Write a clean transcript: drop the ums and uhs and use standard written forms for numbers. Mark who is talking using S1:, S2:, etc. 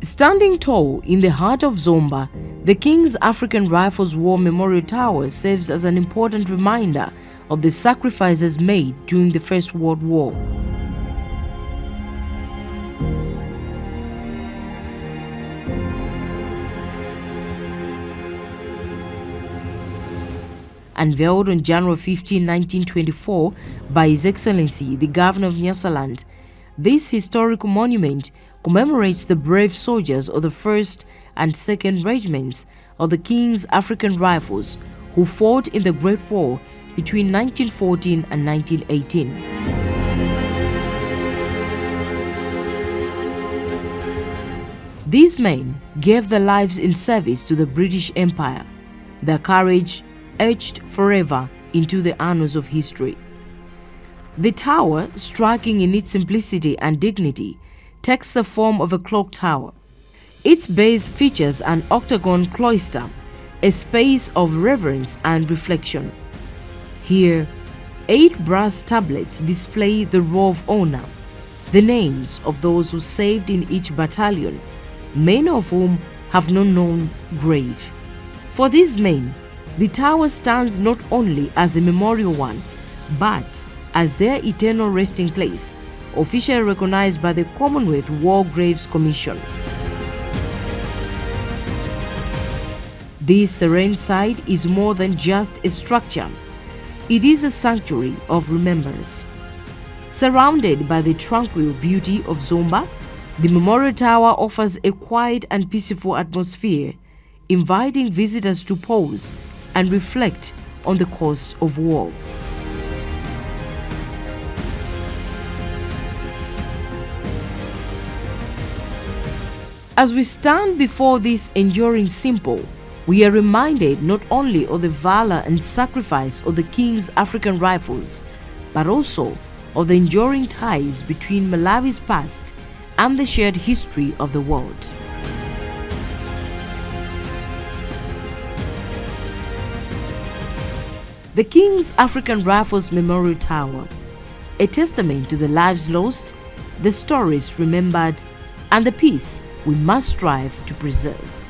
S1: Standing tall in the heart of Zomba, the King's African Rifles War Memorial Tower serves as an important reminder of the sacrifices made during the First World War. Unveiled on January 15, 1924 by His Excellency the Governor of Nyasaland, this historical monument commemorates the brave soldiers of the 1st and 2nd Regiments of the King's African Rifles who fought in the Great War between 1914 and 1918. These men gave their lives in service to the British Empire, their courage etched forever into the annals of history. The tower, striking in its simplicity and dignity, takes the form of a clock tower. Its base features an octagon cloister, a space of reverence and reflection. Here, 8 brass tablets display the roll of honor, the names of those who served in each battalion, many of whom have no known grave. For these men, the tower stands not only as a memorial one, but as their eternal resting place, officially recognized by the Commonwealth War Graves Commission. This serene site is more than just a structure. It is a sanctuary of remembrance. Surrounded by the tranquil beauty of Zomba, the Memorial Tower offers a quiet and peaceful atmosphere, inviting visitors to pause and reflect on the cost of war. As we stand before this enduring symbol, we are reminded not only of the valor and sacrifice of the King's African Rifles, but also of the enduring ties between Malawi's past and the shared history of the world. The King's African Rifles Memorial Tower, a testament to the lives lost, the stories remembered, and the peace we must strive to preserve.